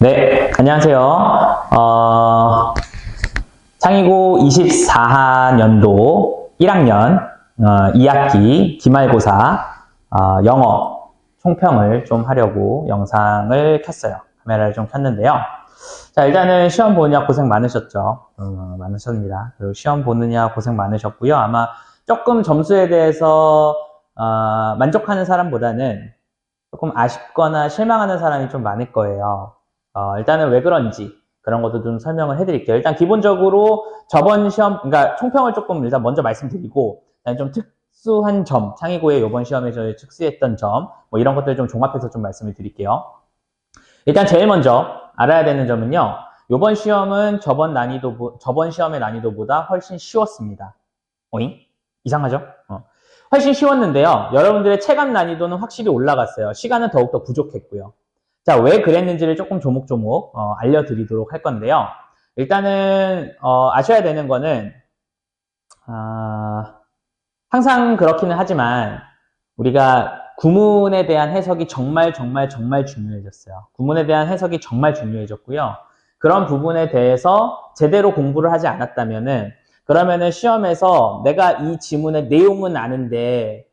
네, 안녕하세요. 창의고 24년도 1학년 2학기 기말고사 영어 총평을 좀 하려고 영상을 켰어요. 카메라를 좀 켰는데요. 자, 일단은 시험 보느냐 고생 많으셨죠? 많으셨습니다. 그리고 시험 보느냐 고생 많으셨고요. 아마 조금 점수에 대해서 만족하는 사람보다는 조금 아쉽거나 실망하는 사람이 좀 많을 거예요. 일단은 왜 그런지 그런 것도 좀 설명을 해드릴게요. 일단 기본적으로 저번 시험, 그러니까 총평을 조금 일단 먼저 말씀드리고, 일단 좀 특수한 점, 창의고의 이번 시험에서 특수했던 점, 뭐 이런 것들 좀 종합해서 좀 말씀을 드릴게요. 일단 제일 먼저 알아야 되는 점은요, 이번 시험은 저번 시험의 난이도보다 훨씬 쉬웠습니다. 오잉? 이상하죠? 훨씬 쉬웠는데요. 여러분들의 체감 난이도는 확실히 올라갔어요. 시간은 더욱더 부족했고요. 자, 왜 그랬는지를 조금 조목조목 알려드리도록 할 건데요. 일단은 아셔야 되는 거는 항상 그렇기는 하지만 우리가 구문에 대한 해석이 정말 중요해졌어요. 구문에 대한 해석이 정말 중요해졌고요. 그런 부분에 대해서 제대로 공부를 하지 않았다면은 그러면은 시험에서 내가 이 지문의 내용은 아는데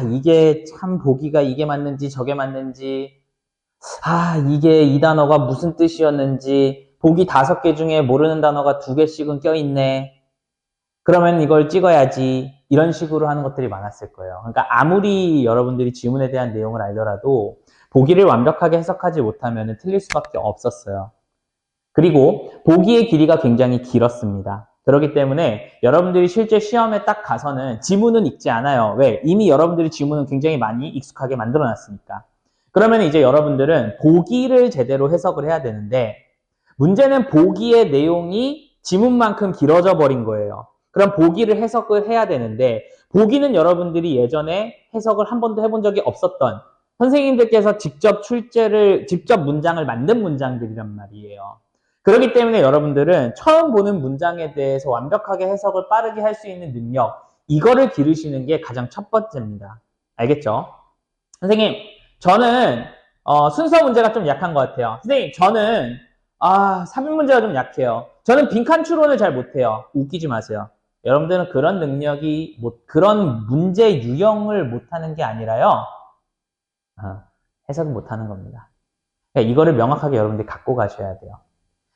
이게 참 보기가 이게 맞는지 저게 맞는지 이게 이 단어가 무슨 뜻이었는지 보기 5개 중에 모르는 단어가 2개씩은 껴있네. 그러면 이걸 찍어야지. 이런 식으로 하는 것들이 많았을 거예요. 그러니까 아무리 여러분들이 지문에 대한 내용을 알더라도 보기를 완벽하게 해석하지 못하면 틀릴 수밖에 없었어요. 그리고 보기의 길이가 굉장히 길었습니다. 그렇기 때문에 여러분들이 실제 시험에 딱 가서는 지문은 읽지 않아요. 왜? 이미 여러분들이 지문은 굉장히 많이 익숙하게 만들어 놨으니까. 그러면 이제 여러분들은 보기를 제대로 해석을 해야 되는데 문제는 보기의 내용이 지문만큼 길어져 버린 거예요. 그럼 보기를 해석을 해야 되는데 보기는 여러분들이 예전에 해석을 한 번도 해본 적이 없었던 선생님들께서 직접 문장을 만든 문장들이란 말이에요. 그렇기 때문에 여러분들은 처음 보는 문장에 대해서 완벽하게 해석을 빠르게 할 수 있는 능력, 이거를 기르시는 게 가장 첫 번째입니다. 알겠죠? 선생님, 저는 순서 문제가 좀 약한 것 같아요. 선생님, 저는 3인 문제가 좀 약해요. 저는 빈칸 추론을 잘 못해요. 웃기지 마세요. 여러분들은 그런 능력이 그런 문제 유형을 못하는 게 아니라요. 해석을 못하는 겁니다. 그러니까 이거를 명확하게 여러분들이 갖고 가셔야 돼요.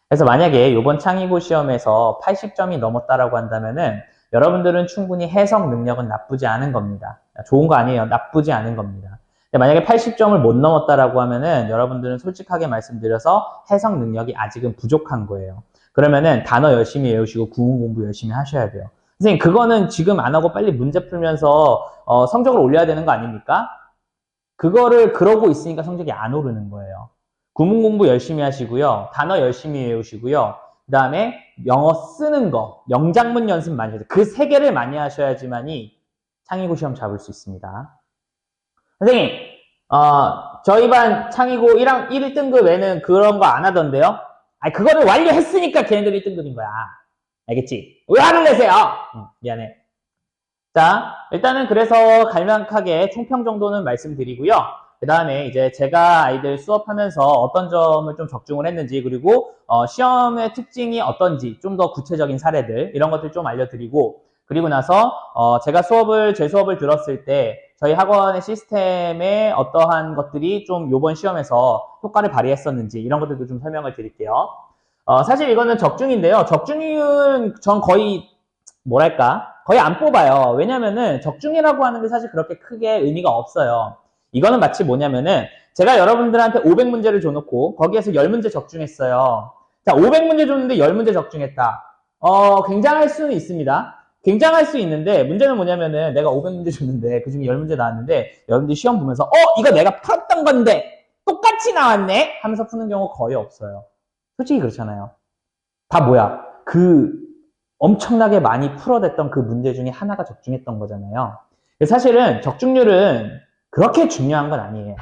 그래서 만약에 이번 창의고 시험에서 80점이 넘었다라고 한다면은 여러분들은 충분히 해석 능력은 나쁘지 않은 겁니다. 좋은 거 아니에요. 나쁘지 않은 겁니다. 만약에 80점을 못 넘었다라고 하면은 여러분들은 솔직하게 말씀드려서 해석 능력이 아직은 부족한 거예요. 그러면은 단어 열심히 외우시고 구문 공부 열심히 하셔야 돼요. 선생님, 그거는 지금 안 하고 빨리 문제 풀면서 성적을 올려야 되는 거 아닙니까? 그거를 그러고 있으니까 성적이 안 오르는 거예요. 구문 공부 열심히 하시고요. 단어 열심히 외우시고요. 그 다음에 영어 쓰는 거, 영작문 연습 많이 하세요. 그 3개를 많이 하셔야지만이 창의고 시험 잡을 수 있습니다. 선생님, 저희 반 창의고 1등급 외에는 그런 거 안 하던데요? 그거를 완료했으니까 걔네들 1등급인 거야. 알겠지? 왜 화를 내세요? 미안해. 자, 일단은 그래서 간략하게 총평 정도는 말씀드리고요. 그 다음에 이제 제가 아이들 수업하면서 어떤 점을 좀 적중을 했는지, 그리고 시험의 특징이 어떤지 좀 더 구체적인 사례들, 이런 것들 좀 알려드리고, 그리고 나서 제가 제 수업을 들었을 때 저희 학원의 시스템에 어떠한 것들이 좀 이번 시험에서 효과를 발휘했었는지 이런 것들도 좀 설명을 드릴게요. 사실 이거는 적중인데요. 적중은 전 거의 거의 안 뽑아요. 왜냐면은 적중이라고 하는 게 사실 그렇게 크게 의미가 없어요. 이거는 마치 뭐냐면은 제가 여러분들한테 500문제를 줘놓고 거기에서 10문제 적중했어요. 자, 500문제 줬는데 10문제 적중했다. 굉장할 수는 있습니다. 굉장할 수 있는데 문제는 뭐냐면은 내가 500문제 줬는데 그중에 10문제 나왔는데 여러분들이 시험 보면서 이거 내가 풀었던 건데 똑같이 나왔네? 하면서 푸는 경우 거의 없어요. 솔직히 그렇잖아요. 다 뭐야? 엄청나게 많이 풀어댔던 그 문제 중에 하나가 적중했던 거잖아요. 사실은 적중률은 그렇게 중요한 건 아니에요.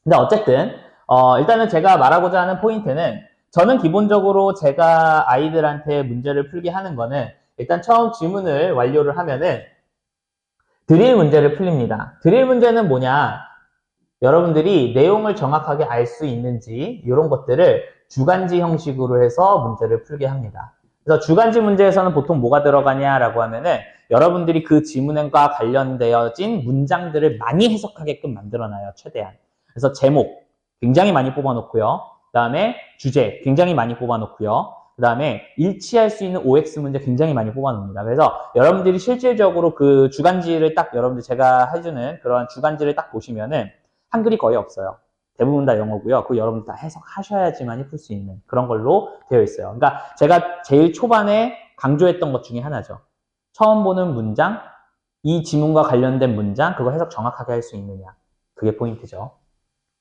근데 어쨌든 일단은 제가 말하고자 하는 포인트는 저는 기본적으로 제가 아이들한테 문제를 풀게 하는 거는 일단 처음 지문을 완료를 하면은 드릴 문제를 풀립니다. 드릴 문제는 뭐냐? 여러분들이 내용을 정확하게 알 수 있는지 이런 것들을 주간지 형식으로 해서 문제를 풀게 합니다. 그래서 주간지 문제에서는 보통 뭐가 들어가냐라고 하면은 여러분들이 그 지문과 관련되어진 문장들을 많이 해석하게끔 만들어놔요, 최대한. 그래서 제목 굉장히 많이 뽑아놓고요. 그 다음에 주제 굉장히 많이 뽑아놓고요. 그 다음에 일치할 수 있는 OX 문제 굉장히 많이 뽑아놓습니다. 그래서 여러분들이 실질적으로 그 주간지를 딱 여러분들 제가 해주는 그런 주간지를 딱 보시면은 한글이 거의 없어요. 대부분 다 영어고요. 그 여러분 다 해석하셔야지만이 풀 수 있는 그런 걸로 되어 있어요. 그러니까 제가 제일 초반에 강조했던 것 중에 하나죠. 처음 보는 문장, 이 지문과 관련된 문장, 그거 해석 정확하게 할 수 있느냐. 그게 포인트죠.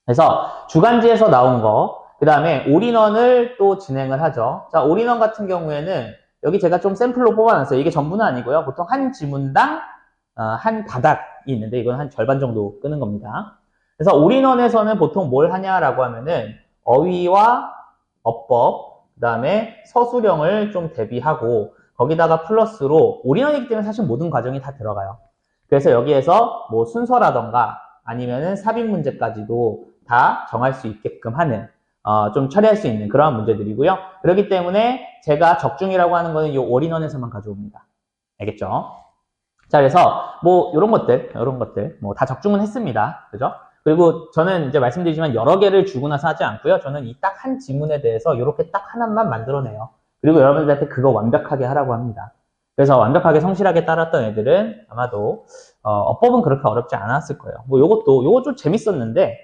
그래서 주간지에서 나온 거, 그 다음에 올인원을 또 진행을 하죠. 자, 올인원 같은 경우에는 여기 제가 좀 샘플로 뽑아놨어요. 이게 전부는 아니고요. 보통 한 지문당 한 가닥이 있는데 이건 한 절반 정도 끄는 겁니다. 그래서 올인원에서는 보통 뭘 하냐라고 하면은 어휘와 어법, 그 다음에 서술형을 좀 대비하고 거기다가 플러스로 올인원이기 때문에 사실 모든 과정이 다 들어가요. 그래서 여기에서 뭐 순서라던가 아니면은 삽입 문제까지도 다 정할 수 있게끔 하는 좀 처리할 수 있는 그러한 문제들이고요. 그렇기 때문에 제가 적중이라고 하는 거는 이 올인원에서만 가져옵니다. 알겠죠? 자, 그래서 뭐 이런 것들 뭐 다 적중은 했습니다. 그죠? 그리고 저는 이제 말씀드리지만 여러 개를 주고 나서 하지 않고요. 저는 이 딱 한 지문에 대해서 이렇게 딱 하나만 만들어내요. 그리고 여러분들한테 그거 완벽하게 하라고 합니다. 그래서 완벽하게 성실하게 따랐던 애들은 아마도 어법은 그렇게 어렵지 않았을 거예요. 뭐 요거 좀 재밌었는데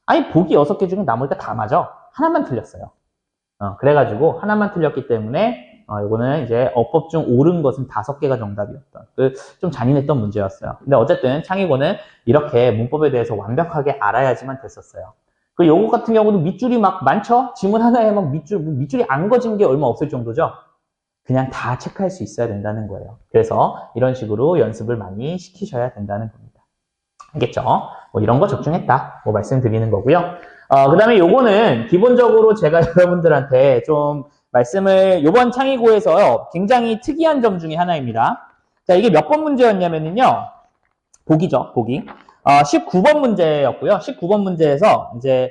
아니 보기 6개 중에 나머지가 다 맞아. 하나만 틀렸어요. 그래가지고 하나만 틀렸기 때문에 이거는 이제 어법 중 옳은 것은 5개가 정답이었던 좀 잔인했던 문제였어요. 근데 어쨌든 창의고는 이렇게 문법에 대해서 완벽하게 알아야지만 됐었어요. 그 요거 같은 경우도 밑줄이 막 많죠? 지문 하나에 막 밑줄이 안 거진 게 얼마 없을 정도죠? 그냥 다 체크할 수 있어야 된다는 거예요. 그래서 이런 식으로 연습을 많이 시키셔야 된다는 겁니다. 알겠죠? 뭐 이런 거 적중했다. 뭐 말씀드리는 거고요. 그 다음에 요거는 기본적으로 제가 여러분들한테 좀 말씀을 요번 창의고에서 굉장히 특이한 점 중에 하나입니다. 자, 이게 몇 번 문제였냐면요. 보기죠, 보기. 19번 문제였고요. 19번 문제에서 이제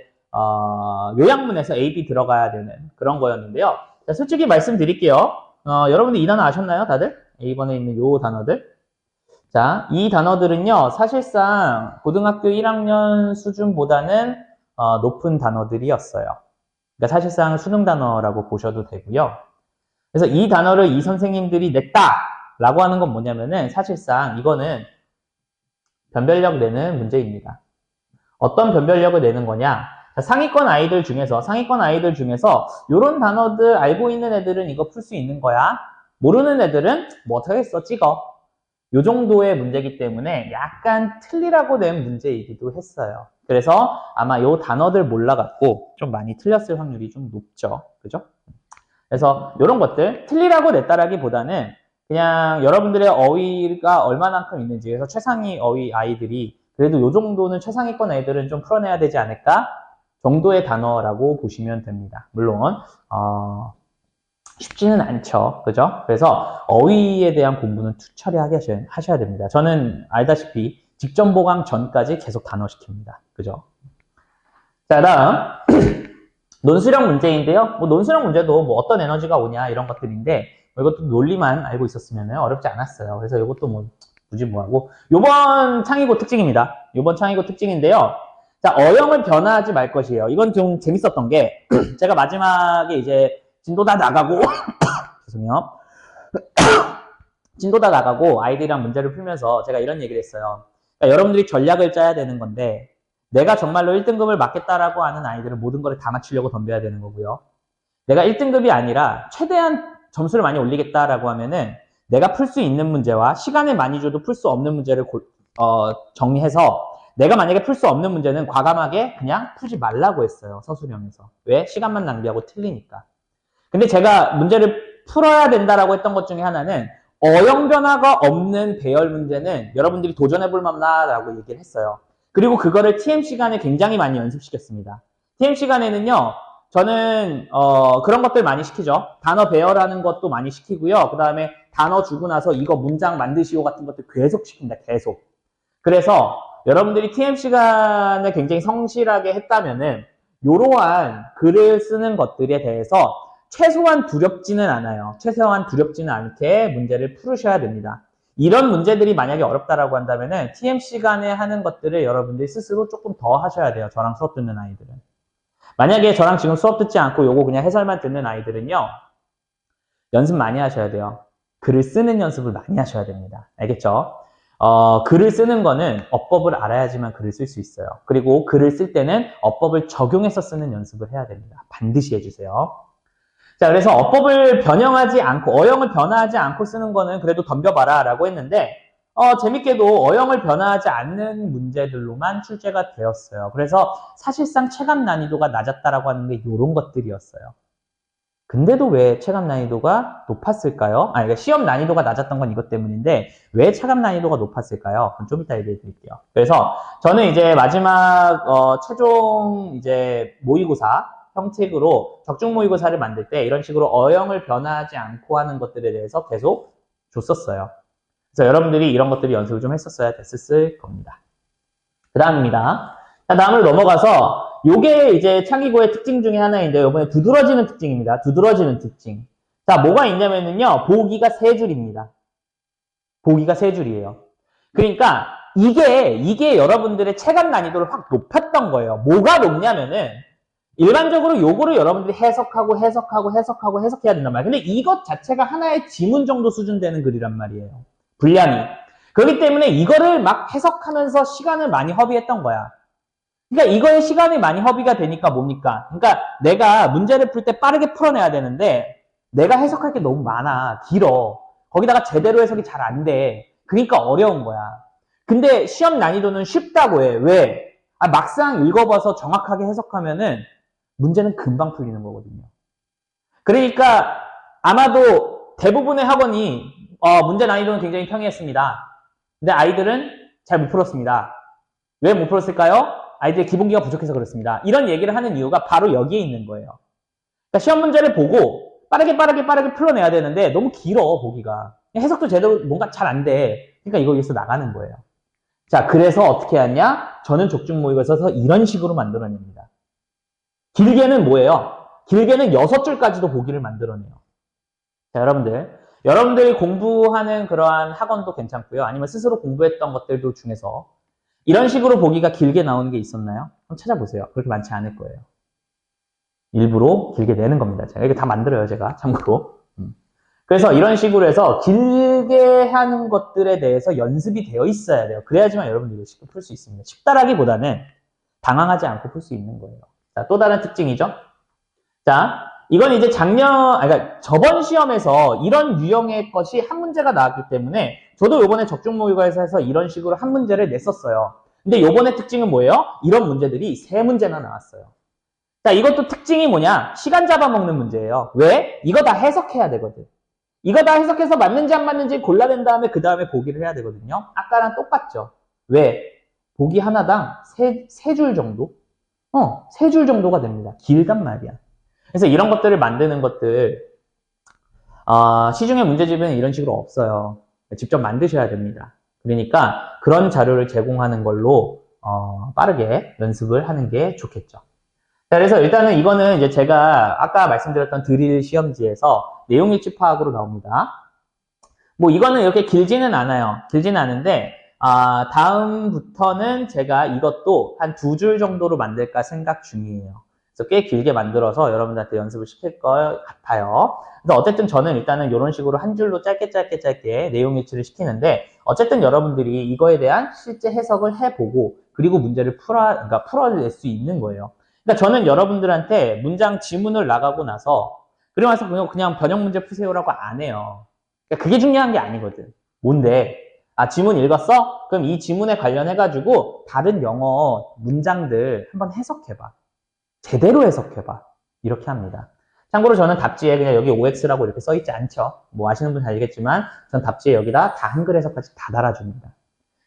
요약문에서 A, B 들어가야 되는 그런 거였는데요. 자, 솔직히 말씀드릴게요. 여러분들 이 단어 아셨나요, 다들? A번에 있는 요 단어들. 자, 이 단어들은요, 사실상 고등학교 1학년 수준보다는 높은 단어들이었어요. 그러니까 사실상 수능 단어라고 보셔도 되고요. 그래서 이 단어를 이 선생님들이 냈다라고 하는 건 뭐냐면은 사실상 이거는 변별력 내는 문제입니다. 어떤 변별력을 내는 거냐? 상위권 아이들 중에서 이런 단어들 알고 있는 애들은 이거 풀 수 있는 거야. 모르는 애들은 뭐 어떡하겠어, 찍어. 요 정도의 문제이기 때문에 약간 틀리라고 낸 문제이기도 했어요. 그래서 아마 요 단어들 몰라갖고 좀 많이 틀렸을 확률이 좀 높죠. 그죠? 그래서 이런 것들 틀리라고 냈다라기보다는 그냥 여러분들의 어휘가 얼마만큼 있는지, 그래서 최상위 어휘 아이들이 그래도 요 정도는 최상위권 애들은 좀 풀어내야 되지 않을까 정도의 단어라고 보시면 됩니다. 물론 쉽지는 않죠. 그죠? 그래서 어휘에 대한 공부는 투철히 하셔야 됩니다. 저는 알다시피 직전 보강 전까지 계속 단어 시킵니다. 그죠? 자, 다음 논술형 문제인데요. 뭐 논술형 문제도 뭐 어떤 에너지가 오냐 이런 것들인데 뭐 이것도 논리만 알고 있었으면 어렵지 않았어요. 그래서 이것도 뭐 굳이 뭐하고 요번 창의고 특징입니다. 요번 창의고 특징인데요. 자, 어형을 변화하지 말 것이에요. 이건 좀 재밌었던 게 제가 마지막에 이제 진도 다 나가고 죄송해요. 진도 다 나가고 아이들이랑 문제를 풀면서 제가 이런 얘기를 했어요. 그러니까 여러분들이 전략을 짜야 되는 건데 내가 정말로 1등급을 맞겠다라고 하는 아이들은 모든 걸 다 맞추려고 덤벼야 되는 거고요. 내가 1등급이 아니라 최대한 점수를 많이 올리겠다라고 하면은 내가 풀 수 있는 문제와 시간을 많이 줘도 풀 수 없는 문제를 정리해서 내가 만약에 풀 수 없는 문제는 과감하게 그냥 풀지 말라고 했어요. 서술형에서. 왜? 시간만 낭비하고 틀리니까. 근데 제가 문제를 풀어야 된다라고 했던 것 중에 하나는 어형 변화가 없는 배열 문제는 여러분들이 도전해볼 만하다라고 얘기를 했어요. 그리고 그거를 TM 시간에 굉장히 많이 연습시켰습니다. TM 시간에는요, 저는 그런 것들 많이 시키죠. 단어 배열하는 것도 많이 시키고요. 그 다음에 단어 주고 나서 이거 문장 만드시오 같은 것들 계속 시킵니다. 계속. 그래서 여러분들이 TM 시간에 굉장히 성실하게 했다면은 이러한 글을 쓰는 것들에 대해서 최소한 두렵지는 않아요. 최소한 두렵지는 않게 문제를 풀으셔야 됩니다. 이런 문제들이 만약에 어렵다라고 한다면은 TM 시간에 하는 것들을 여러분들이 스스로 조금 더 하셔야 돼요. 저랑 수업 듣는 아이들은. 만약에 저랑 지금 수업 듣지 않고 요거 그냥 해설만 듣는 아이들은요. 연습 많이 하셔야 돼요. 글을 쓰는 연습을 많이 하셔야 됩니다. 알겠죠? 글을 쓰는 거는 어법을 알아야지만 글을 쓸 수 있어요. 그리고 글을 쓸 때는 어법을 적용해서 쓰는 연습을 해야 됩니다. 반드시 해주세요. 자, 그래서 어법을 변형하지 않고, 어형을 변화하지 않고 쓰는 거는 그래도 덤벼봐라 라고 했는데, 재밌게도 어형을 변화하지 않는 문제들로만 출제가 되었어요. 그래서 사실상 체감 난이도가 낮았다라고 하는 게 이런 것들이었어요. 근데도 왜 체감 난이도가 높았을까요? 그러니까 시험 난이도가 낮았던 건 이것 때문인데 왜 체감 난이도가 높았을까요? 그건 좀 이따 얘기해 드릴게요. 그래서 저는 이제 마지막 최종 이제 모의고사 형식으로 적중 모의고사를 만들 때 이런 식으로 어형을 변화하지 않고 하는 것들에 대해서 계속 줬었어요. 그래서 여러분들이 이런 것들이 연습을 좀 했었어야 됐을 겁니다. 그 다음입니다. 자, 다음으로 넘어가서 요게 이제 창의고의 특징 중에 하나인데 요번에 두드러지는 특징입니다. 두드러지는 특징. 자, 뭐가 있냐면은요. 보기가 3줄입니다. 보기가 3줄이에요. 그러니까 이게 여러분들의 체감 난이도를 확 높였던 거예요. 뭐가 높냐면은 일반적으로 요거를 여러분들이 해석해야 된단 말이에요. 근데 이것 자체가 하나의 지문 정도 수준 되는 글이란 말이에요. 분량이. 그렇기 때문에 이거를 막 해석하면서 시간을 많이 허비했던 거야. 그러니까 이거에 시간이 많이 허비가 되니까 뭡니까? 그러니까 내가 문제를 풀 때 빠르게 풀어내야 되는데 내가 해석할 게 너무 많아. 길어. 거기다가 제대로 해석이 잘 안 돼. 그러니까 어려운 거야. 근데 시험 난이도는 쉽다고 해. 왜? 막상 읽어봐서 정확하게 해석하면은 문제는 금방 풀리는 거거든요. 그러니까 아마도 대부분의 학원이 문제 난이도는 굉장히 평이했습니다. 근데 아이들은 잘 못 풀었습니다. 왜 못 풀었을까요? 아이들의 기본기가 부족해서 그렇습니다. 이런 얘기를 하는 이유가 바로 여기에 있는 거예요. 그러니까 시험 문제를 보고 빠르게 풀어내야 되는데 너무 길어, 보기가. 해석도 제대로 뭔가 잘 안 돼. 그러니까 이거 여기서 나가는 거예요. 자, 그래서 어떻게 하냐? 저는 적중 모의고사에서 이런 식으로 만들어냅니다. 길게는 뭐예요? 길게는 6줄까지도 보기를 만들어내요. 자, 여러분들이 공부하는 그러한 학원도 괜찮고요. 아니면 스스로 공부했던 것들도 중에서 이런 식으로 보기가 길게 나오는 게 있었나요? 한번 찾아보세요. 그렇게 많지 않을 거예요. 일부러 길게 내는 겁니다. 제가 이렇게 다 만들어요, 제가. 참고로. 그래서 이런 식으로 해서 길게 하는 것들에 대해서 연습이 되어 있어야 돼요. 그래야지만 여러분들이 쉽게 풀 수 있습니다. 쉽다라기보다는 당황하지 않고 풀 수 있는 거예요. 자, 또 다른 특징이죠. 자, 이건 이제 그러니까 저번 시험에서 이런 유형의 것이 한 문제가 나왔기 때문에 저도 요번에 적중 모의고사에서 이런 식으로 한 문제를 냈었어요. 근데 요번에 특징은 뭐예요? 이런 문제들이 3문제나 나왔어요. 자, 이것도 특징이 뭐냐? 시간 잡아먹는 문제예요. 왜? 이거 다 해석해야 되거든. 이거 다 해석해서 맞는지 안 맞는지 골라낸 다음에 그 다음에 보기를 해야 되거든요. 아까랑 똑같죠. 왜? 보기 하나당 3줄 정도? 3줄 정도가 됩니다. 길단 말이야. 그래서 이런 것들을 만드는 것들, 시중에 문제집에는 이런 식으로 없어요. 직접 만드셔야 됩니다. 그러니까 그런 자료를 제공하는 걸로 빠르게 연습을 하는 게 좋겠죠. 자, 그래서 일단은 이거는 이제 제가 아까 말씀드렸던 드릴 시험지에서 내용일치 파악으로 나옵니다. 뭐 이거는 이렇게 길지는 않아요. 길지는 않은데 다음부터는 제가 이것도 한 2줄 정도로 만들까 생각 중이에요. 그래서 꽤 길게 만들어서 여러분들한테 연습을 시킬 것 같아요. 그래서 어쨌든 저는 일단은 이런 식으로 한 줄로 짧게 내용 일치를 시키는데 어쨌든 여러분들이 이거에 대한 실제 해석을 해보고 그리고 문제를 풀어낼 수 있는 거예요. 그러니까 저는 여러분들한테 문장 지문을 나가고 나서 그리고 나서 그냥 변형 문제 푸세요라고 안 해요. 그러니까 그게 중요한 게 아니거든. 뭔데? 지문 읽었어? 그럼 이 지문에 관련해가지고 다른 영어 문장들 한번 해석해봐. 제대로 해석해봐. 이렇게 합니다. 참고로 저는 답지에 그냥 여기 OX라고 이렇게 써있지 않죠. 뭐 아시는 분 알겠지만 전 답지에 여기다 다 한글 해석까지 다 달아줍니다.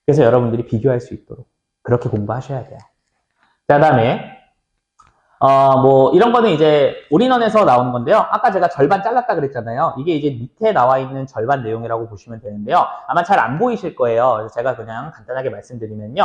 그래서 여러분들이 비교할 수 있도록 그렇게 공부하셔야 돼요. 자, 다음에 뭐 이런 거는 이제 올인원에서 나오는 건데요. 아까 제가 절반 잘랐다 그랬잖아요. 이게 이제 밑에 나와 있는 절반 내용이라고 보시면 되는데요. 아마 잘 안 보이실 거예요. 그래서 제가 그냥 간단하게 말씀드리면요.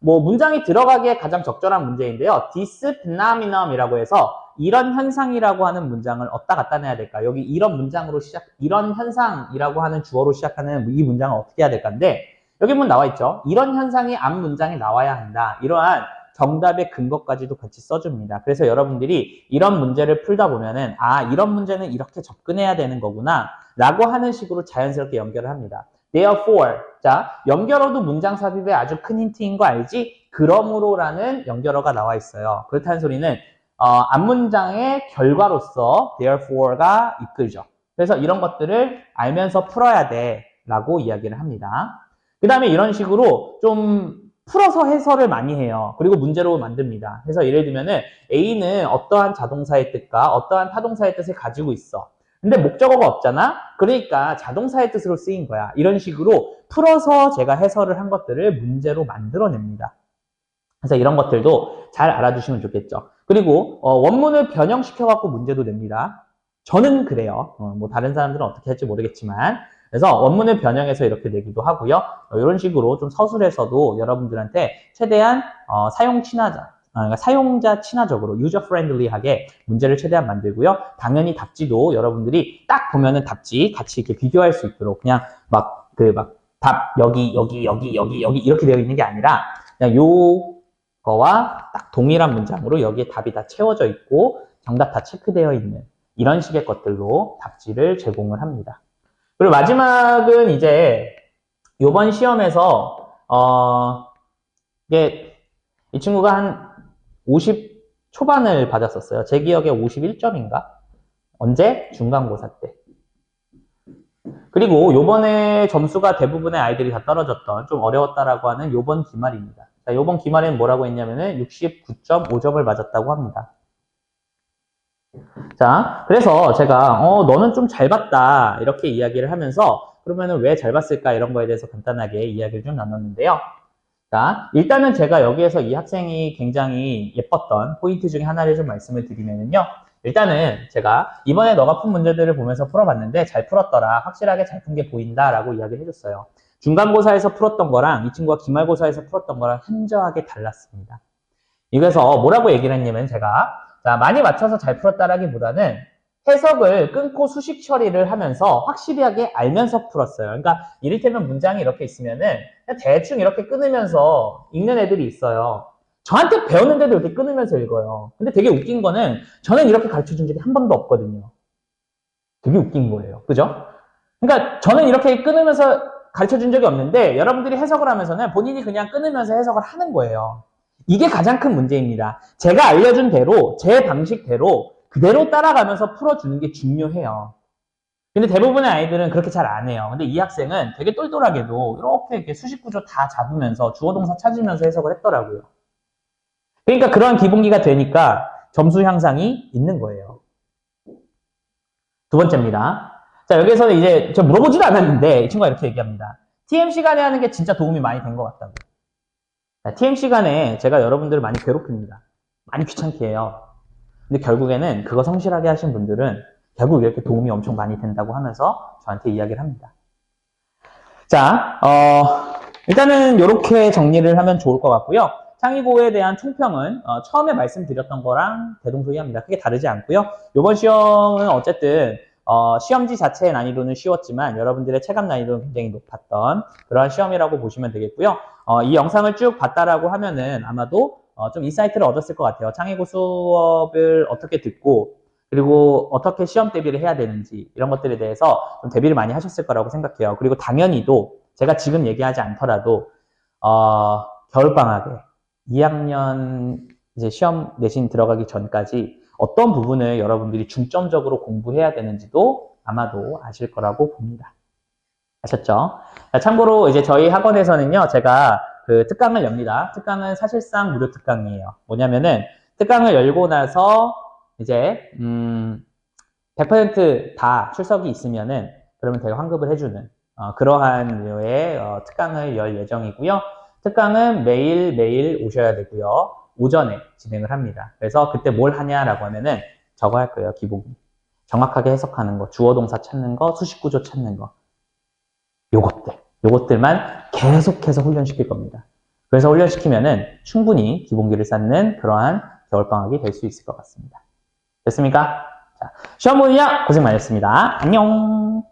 뭐 문장이 들어가기에 가장 적절한 문제인데요. This phenomenon이라고 해서 이런 현상이라고 하는 문장을 어디다 갖다 내야 될까? 여기 이런 문장으로 이런 현상이라고 하는 주어로 시작하는 이 문장을 어떻게 해야 될까인데 여기 보면 나와 있죠. 이런 현상이 앞 문장에 나와야 한다. 이러한 정답의 근거까지도 같이 써줍니다. 그래서 여러분들이 이런 문제를 풀다 보면은 아, 이런 문제는 이렇게 접근해야 되는 거구나 라고 하는 식으로 자연스럽게 연결을 합니다. Therefore, 자, 연결어도 문장 삽입에 아주 큰 힌트인 거 알지? 그러므로라는 연결어가 나와 있어요. 그렇다는 소리는 앞문장의 결과로서 therefore가 이끌죠. 그래서 이런 것들을 알면서 풀어야 돼 라고 이야기를 합니다. 그 다음에 이런 식으로 좀 풀어서 해설을 많이 해요. 그리고 문제로 만듭니다. 그래서 예를 들면은 A는 어떠한 자동사의 뜻과 어떠한 타동사의 뜻을 가지고 있어. 근데 목적어가 없잖아? 그러니까 자동사의 뜻으로 쓰인 거야. 이런 식으로 풀어서 제가 해설을 한 것들을 문제로 만들어냅니다. 그래서 이런 것들도 잘 알아두시면 좋겠죠. 그리고 원문을 변형시켜갖고 문제도 냅니다. 저는 그래요. 뭐 다른 사람들은 어떻게 할지 모르겠지만 그래서 원문을 변형해서 이렇게 내기도 하고요. 이런 식으로 좀 서술에서도 여러분들한테 최대한 그러니까 사용자 친화적으로 유저 프렌들리하게 문제를 최대한 만들고요. 당연히 답지도 여러분들이 딱 보면은 답지 같이 이렇게 비교할 수 있도록 그냥 답 여기 이렇게 되어 있는 게 아니라 그냥 요거와 딱 동일한 문장으로 여기에 답이 다 채워져 있고 정답 다 체크되어 있는 이런 식의 것들로 답지를 제공을 합니다. 그리고 마지막은 이제 요번 시험에서 이게 이 친구가 한 50 초반을 받았었어요. 제 기억에 51점인가? 언제? 중간고사 때. 그리고 요번에 점수가 대부분의 아이들이 다 떨어졌던 좀 어려웠다라고 하는 요번 기말입니다. 자, 요번 기말에는 뭐라고 했냐면은 69.5점을 맞았다고 합니다. 자, 그래서 제가 너는 좀 잘 봤다 이렇게 이야기를 하면서 그러면은 왜 잘 봤을까 이런 거에 대해서 간단하게 이야기를 좀 나눴는데요. 자, 일단은 제가 여기에서 이 학생이 굉장히 예뻤던 포인트 중에 하나를 좀 말씀을 드리면은요. 일단은 제가 이번에 너가 푼 문제들을 보면서 풀어봤는데 잘 풀었더라. 확실하게 잘 푼 게 보인다라고 이야기를 해줬어요. 중간고사에서 풀었던 거랑 이 친구가 기말고사에서 풀었던 거랑 현저하게 달랐습니다. 이래서 뭐라고 얘기를 했냐면 제가 자, 많이 맞춰서 잘 풀었다라기보다는 해석을 끊고 수식 처리를 하면서 확실하게 알면서 풀었어요. 그러니까 이를테면 문장이 이렇게 있으면은 대충 이렇게 끊으면서 읽는 애들이 있어요. 저한테 배웠는데도 이렇게 끊으면서 읽어요. 근데 되게 웃긴 거는 저는 이렇게 가르쳐 준 적이 한 번도 없거든요. 되게 웃긴 거예요. 그죠? 그러니까 저는 이렇게 끊으면서 가르쳐 준 적이 없는데 여러분들이 해석을 하면서는 본인이 그냥 끊으면서 해석을 하는 거예요. 이게 가장 큰 문제입니다. 제가 알려준 대로, 제 방식대로 그대로 따라가면서 풀어주는 게 중요해요. 근데 대부분의 아이들은 그렇게 잘 안 해요. 근데 이 학생은 되게 똘똘하게도 이렇게 수식 구조 다 잡으면서 주어 동사 찾으면서 해석을 했더라고요. 그러니까 그런 기본기가 되니까 점수 향상이 있는 거예요. 두 번째입니다. 자, 여기서는 이제 저 물어보지도 않았는데 이 친구가 이렇게 얘기합니다. TM 시간에 하는 게 진짜 도움이 많이 된 것 같다고. TM 시간에 제가 여러분들을 많이 괴롭힙니다. 많이 귀찮게 해요. 근데 결국에는 그거 성실하게 하신 분들은 결국 이렇게 도움이 엄청 많이 된다고 하면서 저한테 이야기를 합니다. 자, 일단은 이렇게 정리를 하면 좋을 것 같고요. 창의고에 대한 총평은 처음에 말씀드렸던 거랑 대동소이합니다. 크게 다르지 않고요. 이번 시험은 어쨌든 시험지 자체의 난이도는 쉬웠지만 여러분들의 체감 난이도는 굉장히 높았던 그러한 시험이라고 보시면 되겠고요. 이 영상을 쭉 봤다라고 하면은 아마도 좀 인사이트를 얻었을 것 같아요. 창의고 수업을 어떻게 듣고 그리고 어떻게 시험 대비를 해야 되는지 이런 것들에 대해서 좀 대비를 많이 하셨을 거라고 생각해요. 그리고 당연히도 제가 지금 얘기하지 않더라도 겨울방학에 2학년 이제 시험 내신 들어가기 전까지 어떤 부분을 여러분들이 중점적으로 공부해야 되는지도 아마도 아실 거라고 봅니다. 아셨죠? 참고로 이제 저희 학원에서는요, 제가 그 특강을 엽니다. 특강은 사실상 무료 특강이에요. 뭐냐면은 특강을 열고 나서 이제 100% 다 출석이 있으면은 그러면 제가 환급을 해주는 그러한 류의 특강을 열 예정이고요. 특강은 매일 오셔야 되고요. 오전에 진행을 합니다. 그래서 그때 뭘 하냐라고 하면은 저거 할 거예요. 기본기. 정확하게 해석하는 거, 주어 동사 찾는 거, 수식 구조 찾는 거. 요것들만 계속해서 훈련시킬 겁니다. 그래서 훈련시키면은 충분히 기본기를 쌓는 그러한 겨울방학이 될 수 있을 것 같습니다. 됐습니까? 자, 시험 보느냐 고생 많으셨습니다. 안녕!